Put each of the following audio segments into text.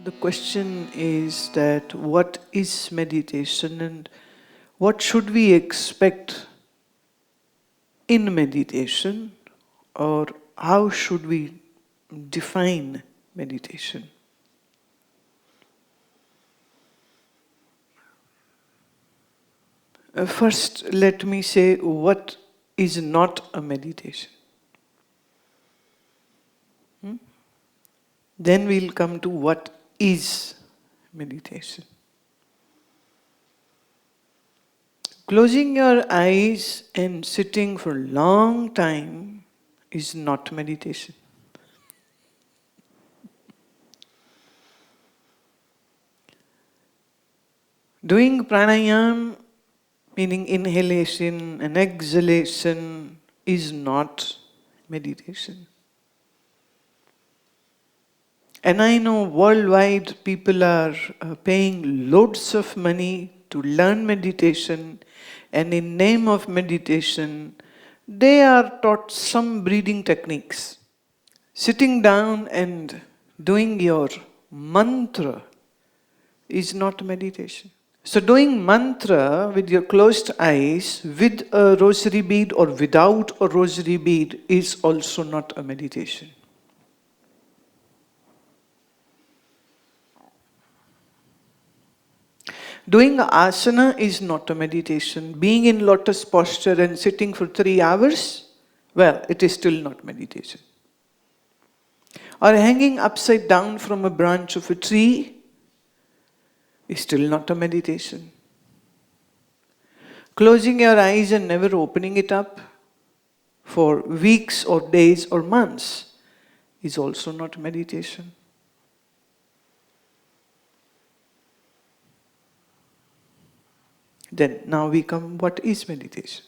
The question is that what is meditation and what should we expect in meditation, or how should we define meditation? First, let me say what is not a meditation. Then we'll come to what is meditation. Closing your eyes and sitting for a long time is not meditation. Doing pranayam, meaning inhalation and exhalation, is not meditation. And I know worldwide people are paying loads of money to learn meditation, and in name of meditation, they are taught some breathing techniques. Sitting down and doing your mantra is not meditation. So doing mantra with your closed eyes, with a rosary bead or without a rosary bead, is also not a meditation. Doing asana is not a meditation. Being in lotus posture and sitting for 3 hours, well, it is still not meditation. Or hanging upside down from a branch of a tree is still not a meditation. Closing your eyes and never opening it up for weeks or days or months is also not meditation. Then now we come, what is meditation?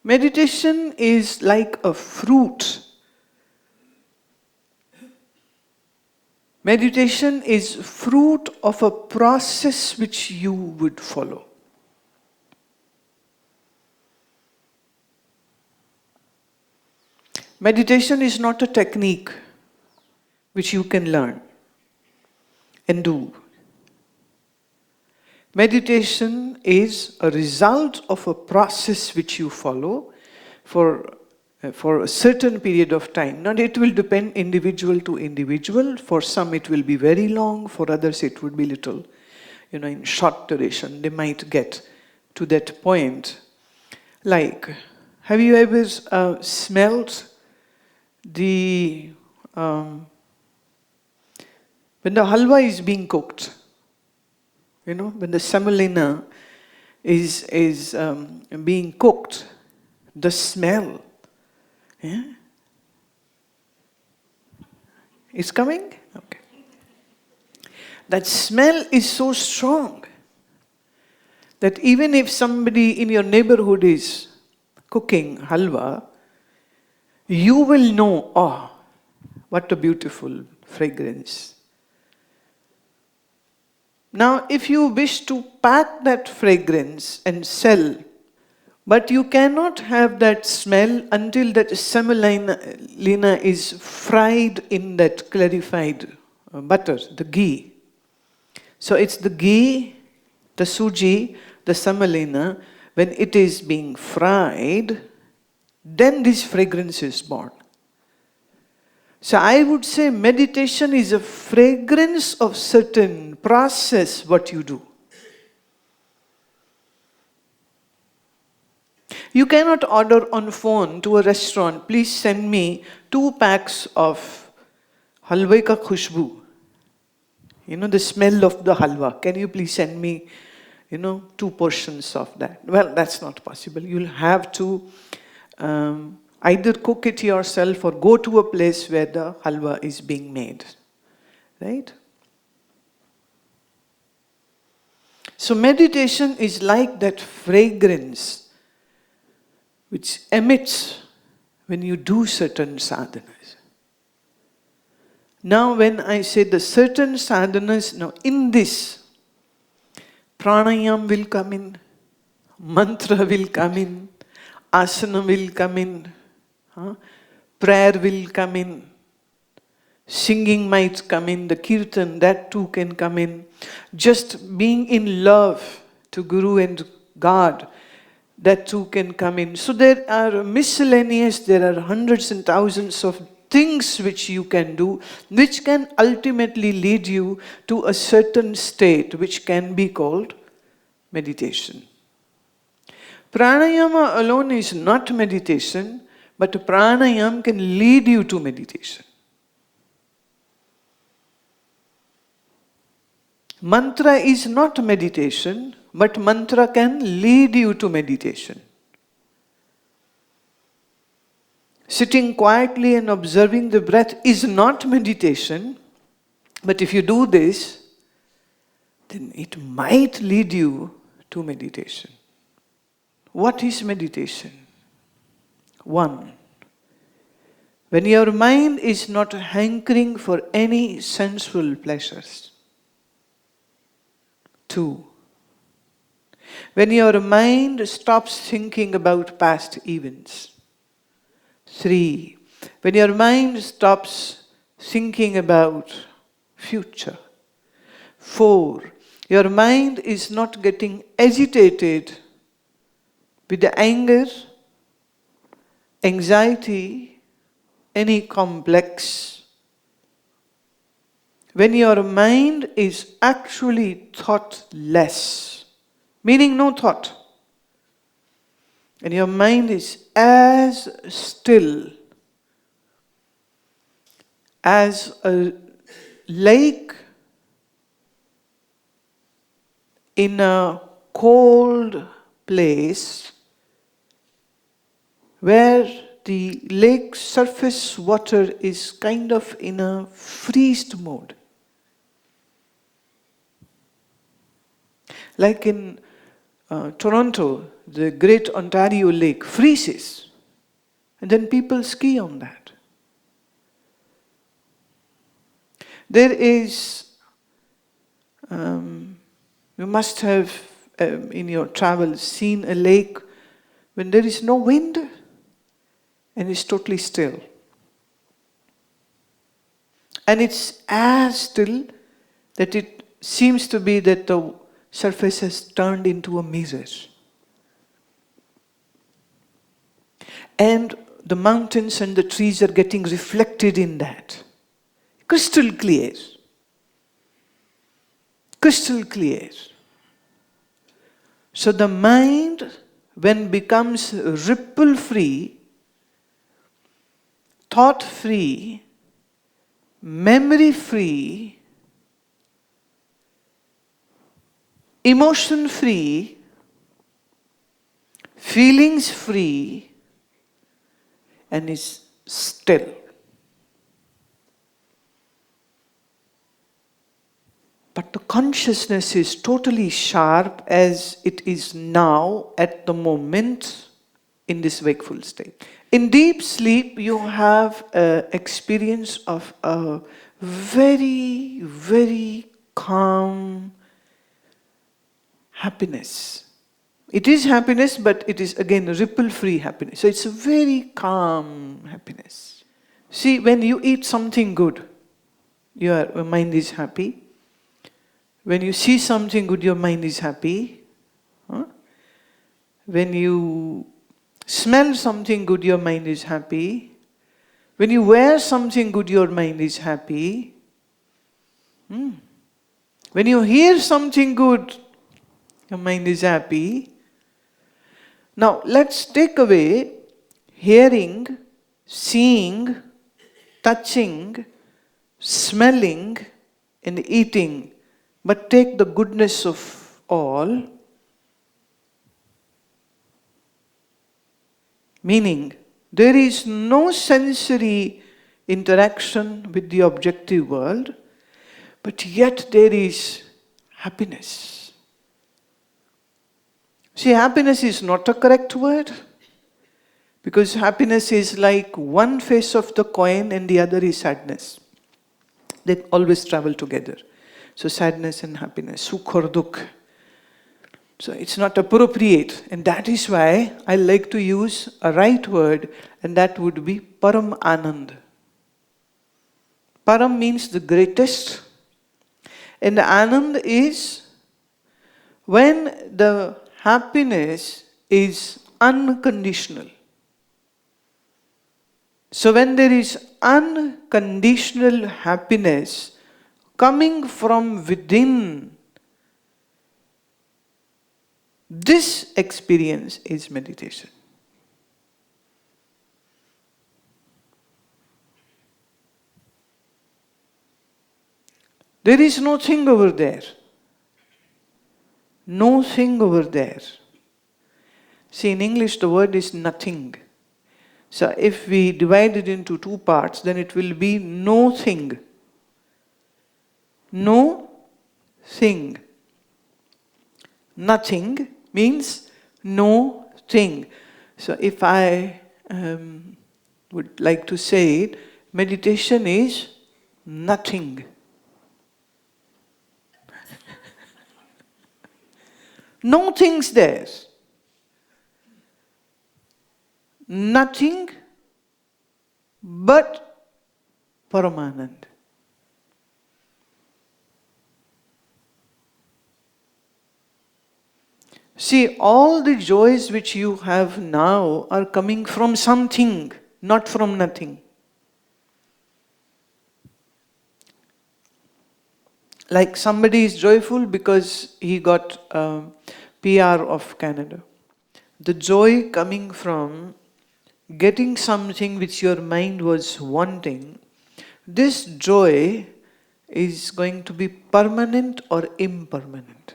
Meditation is like a fruit. Meditation is fruit of a process which you would follow. Meditation is not a technique which you can learn and do. Meditation is a result of a process which you follow for a certain period of time. Now it will depend individual to individual. For some it will be very long, for others it would be little, in short duration. They might get to that point. Like, have you ever smelled when the halwa is being cooked? When the semolina is being cooked, the smell, is coming? Okay. That smell is so strong that even if somebody in your neighborhood is cooking halwa, you will know, what a beautiful fragrance. Now, if you wish to pack that fragrance and sell, but you cannot have that smell until that semolina is fried in that clarified butter, the ghee. So it's the ghee, the suji, the semolina, when it is being fried, then this fragrance is born. So I would say meditation is a fragrance of certain process what you do. You cannot order on phone to a restaurant, please send me 2 packs of halwa ka khushbu. The smell of the halwa. Can you please send me, 2 portions of that? Well, that's not possible. You'll have to either cook it yourself or go to a place where the halwa is being made. Right? So meditation is like that fragrance which emits when you do certain sadhanas. Now when I say the certain sadhanas, now in this, pranayam will come in, mantra will come in, asana will come in, prayer will come in. Singing might come in, the kirtan, that too can come in. Just being in love to Guru and God, that too can come in. So there are miscellaneous, there are hundreds and thousands of things which you can do, which can ultimately lead you to a certain state which can be called meditation. Pranayama alone is not meditation, but pranayama can lead you to meditation. Mantra is not meditation, but mantra can lead you to meditation. Sitting quietly and observing the breath is not meditation, but if you do this, then it might lead you to meditation. What is meditation? 1. When your mind is not hankering for any sensual pleasures. 2. When your mind stops thinking about past events. 3. When your mind stops thinking about future. 4. Your mind is not getting agitated with the anger, anxiety, any complex. When your mind is actually thoughtless, meaning no thought, and your mind is as still as a lake in a cold place where the lake surface water is kind of in a freezed mode. Like in Toronto, the Great Ontario Lake freezes, and then people ski on that. There is, you must have in your travels seen a lake when there is no wind and it's totally still. And it's as still that it seems to be that the surface has turned into a mirror. And the mountains and the trees are getting reflected in that. Crystal clear. Crystal clear. So the mind, when becomes ripple-free, thought-free, memory-free, emotion-free, feelings-free, and is still. But the consciousness is totally sharp as it is now at the moment in this wakeful state. In deep sleep, you have an experience of a very, very calm happiness. It is happiness, but it is again ripple-free happiness. So it's a very calm happiness. See, when you eat something good, your mind is happy. When you see something good, your mind is happy. When you smell something good, your mind is happy. When you wear something good, your mind is happy. When you hear something good, your mind is happy. Now, let's take away hearing, seeing, touching, smelling, and eating. But take the goodness of all, meaning there is no sensory interaction with the objective world, but yet there is happiness. See, happiness is not a correct word, because happiness is like one face of the coin and the other is sadness. They always travel together. So sadness and happiness, sukh or dukh. So it's not appropriate, and that is why I like to use a right word, and that would be param anand. Param means the greatest. And Anand is when the happiness is unconditional. So when there is unconditional happiness coming from within, this experience is meditation. There is no thing over there. No thing over there. See, in English the word is nothing. So if we divide it into two parts, then it will be no thing. No thing. Nothing means no thing. So if I would like to say it, meditation is nothing. No things there. Nothing but Paramanand. See, all the joys which you have now are coming from something, not from nothing. Like somebody is joyful because he got PR of Canada. The joy coming from getting something which your mind was wanting, this joy is going to be permanent or impermanent.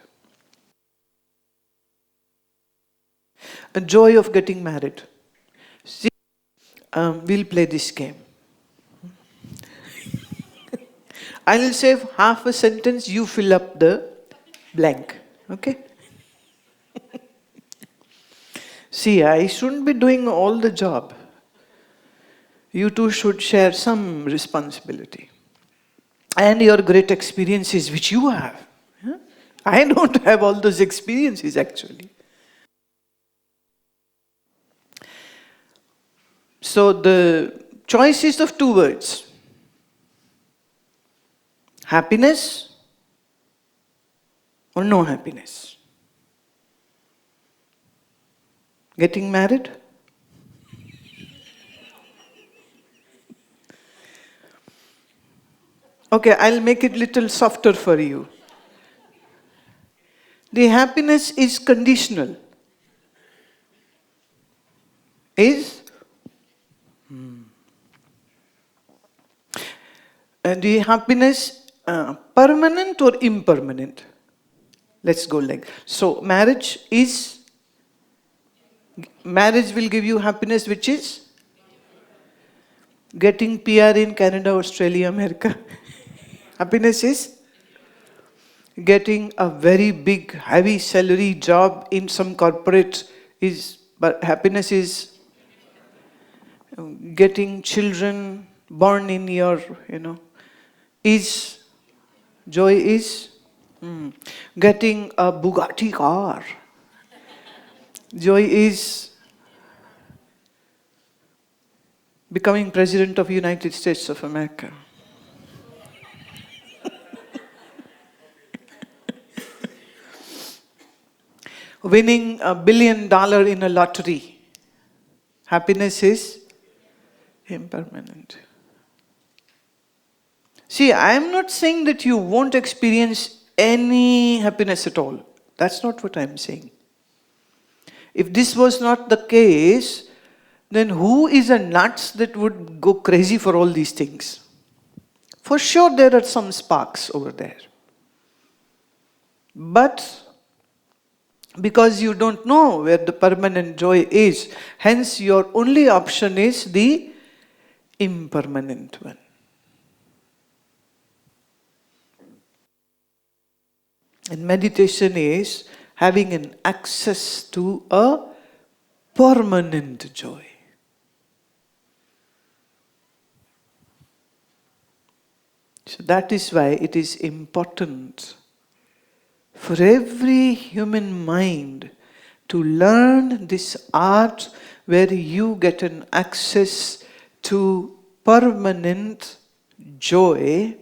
A joy of getting married. See, we'll play this game. I'll say half a sentence, you fill up the blank. Okay? See, I shouldn't be doing all the job. You two should share some responsibility. And your great experiences which you have. I don't have all those experiences actually. So the choice is of two words. Happiness or no happiness? Getting married? Okay, I'll make it little softer for you. The happiness is conditional. Is? The happiness permanent or impermanent? Let's go like so. Marriage will give you happiness, which is getting PR in Canada, Australia, America. Happiness is getting a very big, heavy salary job in some corporate but happiness is getting children born in your, joy is getting a Bugatti car. Joy is becoming President of United States of America. Winning $1 billion in a lottery. Happiness is impermanent. See, I am not saying that you won't experience any happiness at all. That's not what I am saying. If this was not the case, then who is a nuts that would go crazy for all these things? For sure there are some sparks over there. But because you don't know where the permanent joy is, hence your only option is the impermanent one. And meditation is having an access to a permanent joy. So that is why it is important for every human mind to learn this art where you get an access to permanent joy,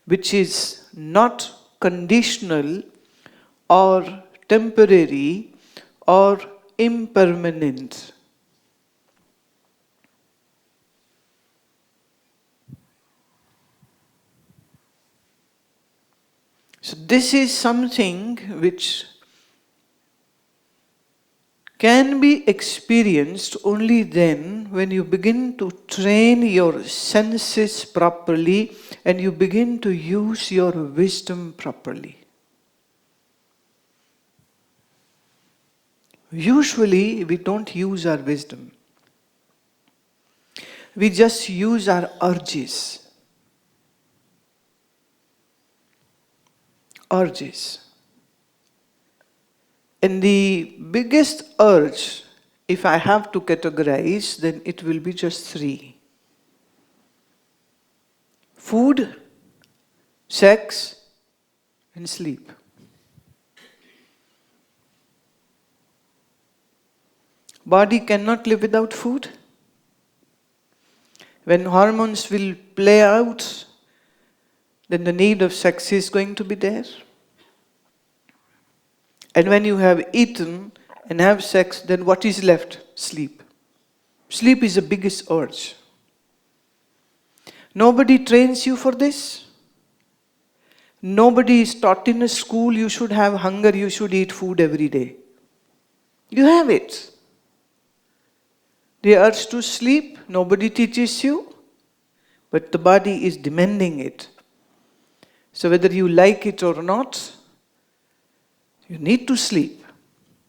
which is not conditional or temporary or impermanent. So this is something which can be experienced only then when you begin to train your senses properly and you begin to use your wisdom properly. Usually we don't use our wisdom. We just use our urges. Urges. And the biggest urge, if I have to categorize, then it will be just 3. Food, sex, and sleep. Body cannot live without food. When hormones will play out, then the need of sex is going to be there. And when you have eaten and have sex, then what is left? Sleep. Sleep is the biggest urge. Nobody trains you for this. Nobody is taught in a school you should have hunger, you should eat food every day. You have it. The urge to sleep, nobody teaches you, but the body is demanding it. So whether you like it or not, you need to sleep.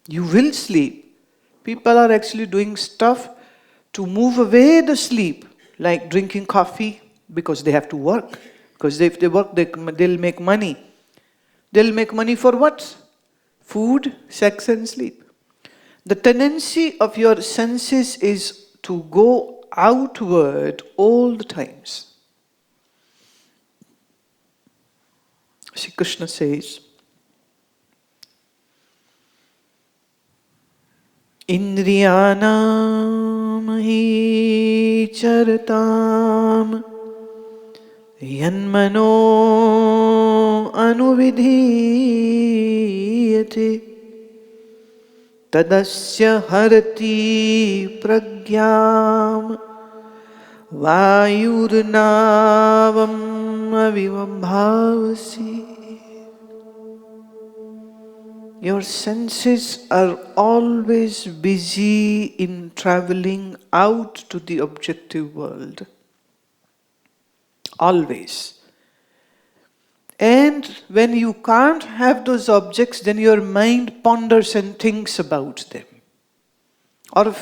You will sleep. People are actually doing stuff to move away the sleep, like drinking coffee because they have to work. Because if they work, they'll make money. They'll make money for what? Food, sex and sleep. The tendency of your senses is to go outward all the times. Shri Krishna says, Indriyanam hi charatam yanmano anuvidhiyate tadasya harati pragyam vayurnavam avivambhavasi. Your senses are always busy in traveling out to the objective world. Always. And when you can't have those objects, then your mind ponders and thinks about them. Or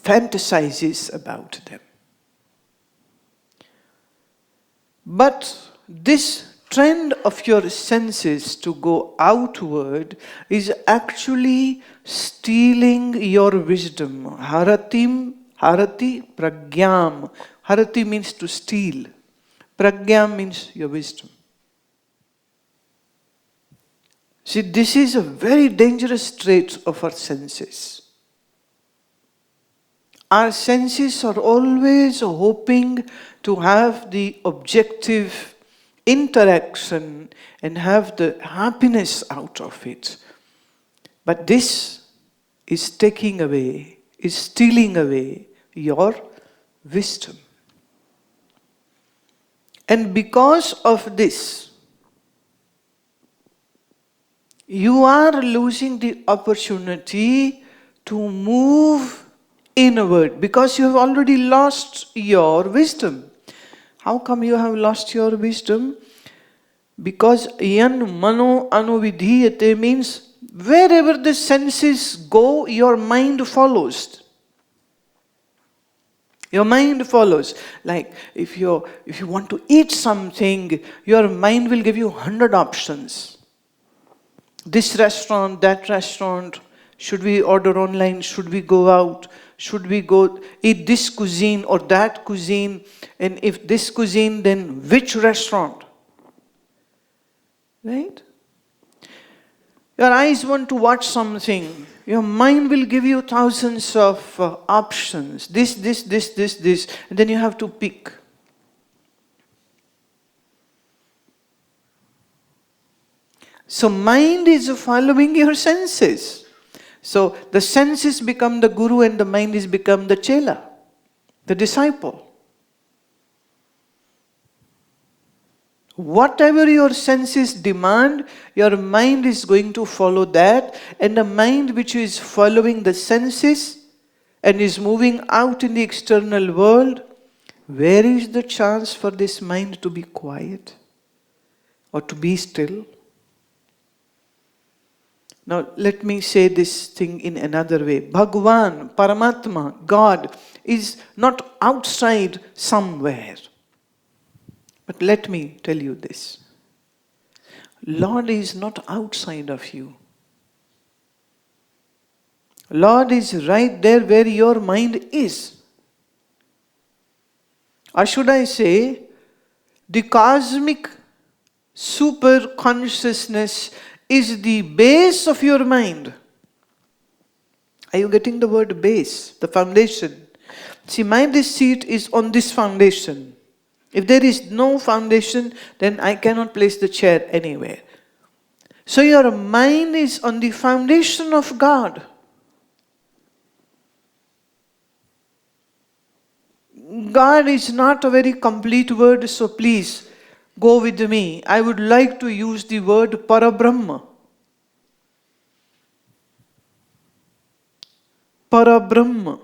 fantasizes about them. But this trend of your senses to go outward is actually stealing your wisdom. Harati pragyam. Harati means to steal. Pragyam means your wisdom. See, this is a very dangerous trait of our senses. Our senses are always hoping to have the objective interaction and have the happiness out of it. But this is taking away, is stealing away your wisdom. And because of this, you are losing the opportunity to move inward because you have already lost your wisdom. How come you have lost your wisdom? Because yan mano anuvidhiyate means wherever the senses go, your mind follows. Your mind follows. Like if you want to eat something, your mind will give you 100 options. This restaurant, that restaurant, should we order online, should we go out? Should we go eat this cuisine or that cuisine? And if this cuisine, then which restaurant? Right? Your eyes want to watch something. Your mind will give you thousands of options. This. And then you have to pick. So mind is following your senses. So the senses become the guru and the mind is become the chela, the disciple. Whatever your senses demand, your mind is going to follow that, and the mind which is following the senses and is moving out in the external world, where is the chance for this mind to be quiet or to be still? Now let me say this thing in another way. Bhagwan, Paramatma, God is not outside somewhere. But let me tell you this. Lord is not outside of you. Lord is right there where your mind is. Or should I say, the cosmic super consciousness is the base of your mind. Are you getting the word base? The foundation. See, mind's seat is on this foundation. If there is no foundation, then I cannot place the chair anywhere. So your mind is on the foundation of God. God is not a very complete word, so please go with me. I would like to use the word Parabrahma. Parabrahma.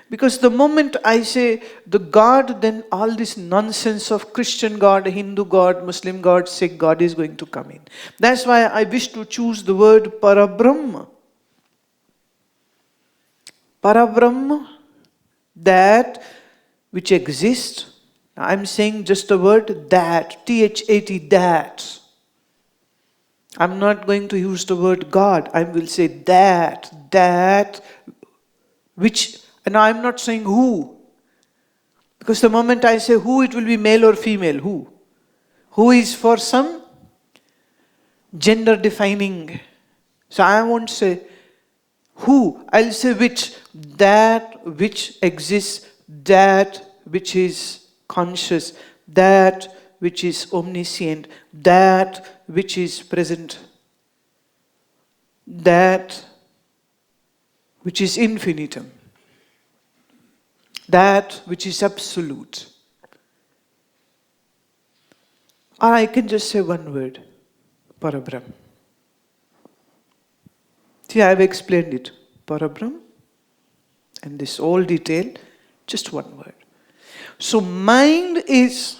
Because the moment I say the God, then all this nonsense of Christian God, Hindu God, Muslim God, Sikh God is going to come in. That's why I wish to choose the word Parabrahma. Parabrahma, that which exists. I'm saying just the word that, T-H-A-T, that. I'm not going to use the word God. I will say that which. And I'm not saying who. Because the moment I say who, it will be male or female. Who? Who is for some gender defining. So I won't say who. I'll say which. That which exists. That which is conscious. That which is omniscient. That which is present. That which is infinitum. That which is absolute. Or I can just say one word, Parabrahm. See, I have explained it. Parabrahm, and this whole detail, just one word. So mind is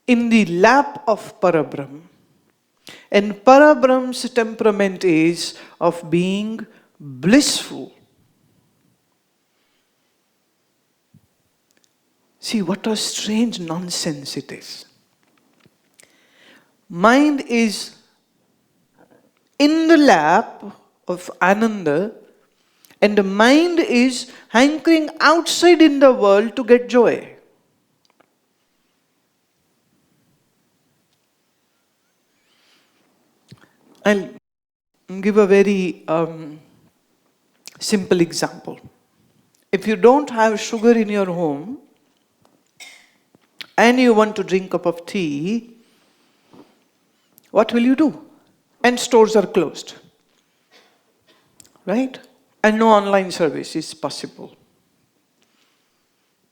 in the lap of Parabrahm, and Parabrahm's temperament is of being blissful. See, what a strange nonsense it is. Mind is in the lap of Ananda, and the mind is hankering outside in the world to get joy. I'll give a very simple example. If you don't have sugar in your home, and you want to drink a cup of tea, what will you do? And stores are closed. Right? And no online service is possible.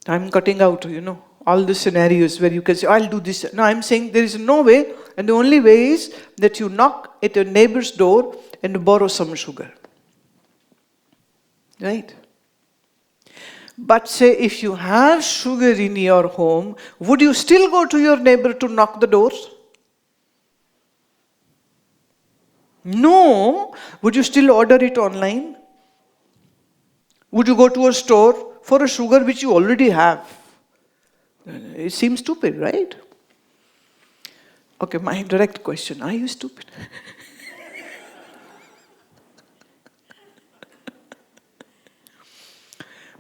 I'm cutting out, all the scenarios where you can say, I'll do this. No, I'm saying there is no way, and the only way is that you knock at your neighbor's door and borrow some sugar. Right? But say if you have sugar in your home, would you still go to your neighbor to knock the doors? No. Would you still order it online? Would you go to a store for a sugar which you already have? It seems stupid, right? Okay, my direct question, are you stupid?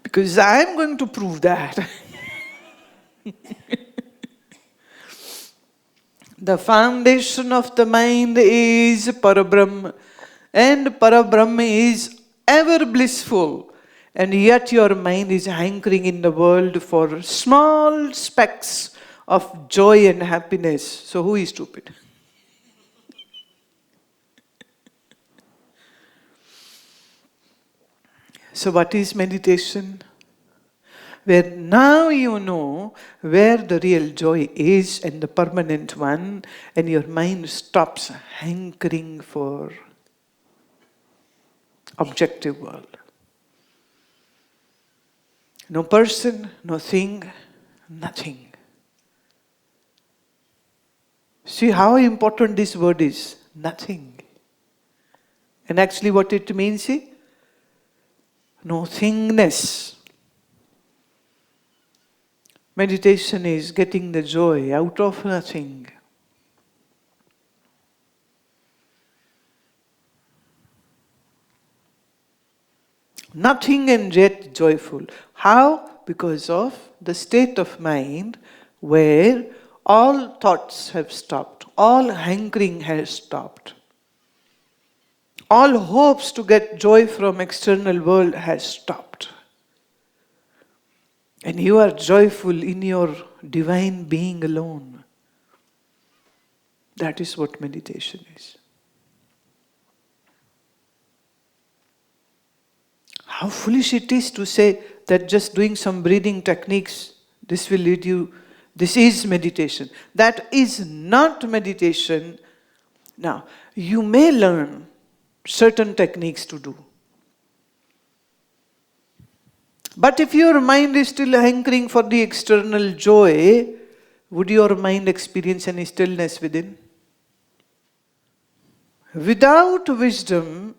Because I'm going to prove that. The foundation of the mind is Parabrahm, and Parabrahm is ever blissful, and yet your mind is hankering in the world for small specks of joy and happiness. So who is stupid? So what is meditation? Where now you know where the real joy is and the permanent one, and your mind stops hankering for objective world. No person, no thing, nothing. See how important this word is, nothing. And actually what it means is no thingness. Meditation is getting the joy out of nothing. Nothing and yet joyful. How? Because of the state of mind where all thoughts have stopped, all hankering has stopped. All hopes to get joy from external world has stopped. And you are joyful in your divine being alone. That is what meditation is. How foolish it is to say that just doing some breathing techniques, this will lead you, this is meditation. That is not meditation. Now, you may learn certain techniques to do. But if your mind is still hankering for the external joy, would your mind experience any stillness within? Without wisdom,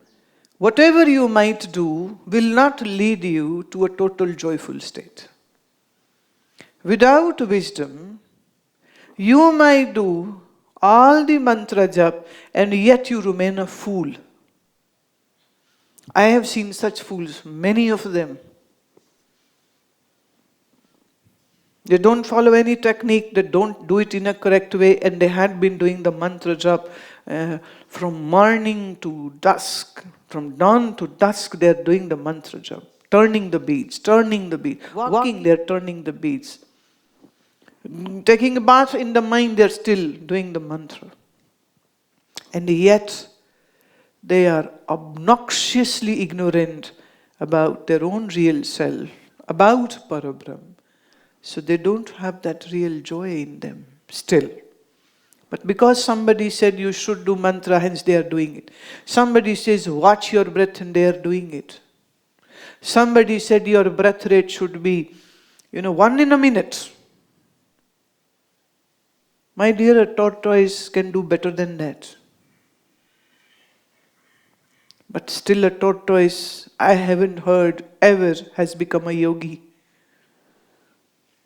whatever you might do will not lead you to a total joyful state. Without wisdom, you might do all the mantra jap and yet you remain a fool. I have seen such fools, many of them. They don't follow any technique, they don't do it in a correct way, and they had been doing the mantra jap from morning to dusk. From dawn to dusk, they are doing the mantra jap, turning the beads. Walking, they are turning the beads. Taking a bath in the mind, they are still doing the mantra. And yet, they are obnoxiously ignorant about their own real self, about Parabrahm. So they don't have that real joy in them still. But because somebody said you should do mantra, hence they are doing it. Somebody says watch your breath and they are doing it. Somebody said your breath rate should be, 1 in a minute. My dear, a tortoise can do better than that. But still a tortoise, I haven't heard ever, has become a yogi.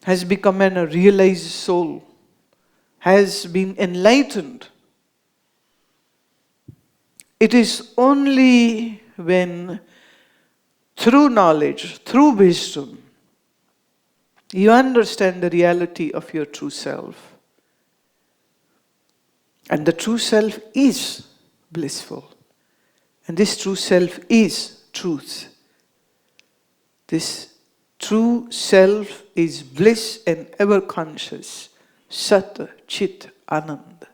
Has become a realized soul, has been enlightened. It is only when, through knowledge, through wisdom, you understand the reality of your true self. And the true self is blissful. And this true self is truth. This true self is bliss and ever conscious. Sat, Chit, Anand.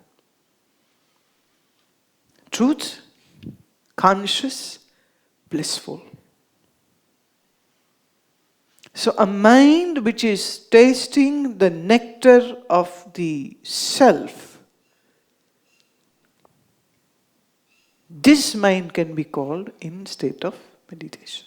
Truth, conscious, blissful. So a mind which is tasting the nectar of the self, this mind can be called in state of meditation.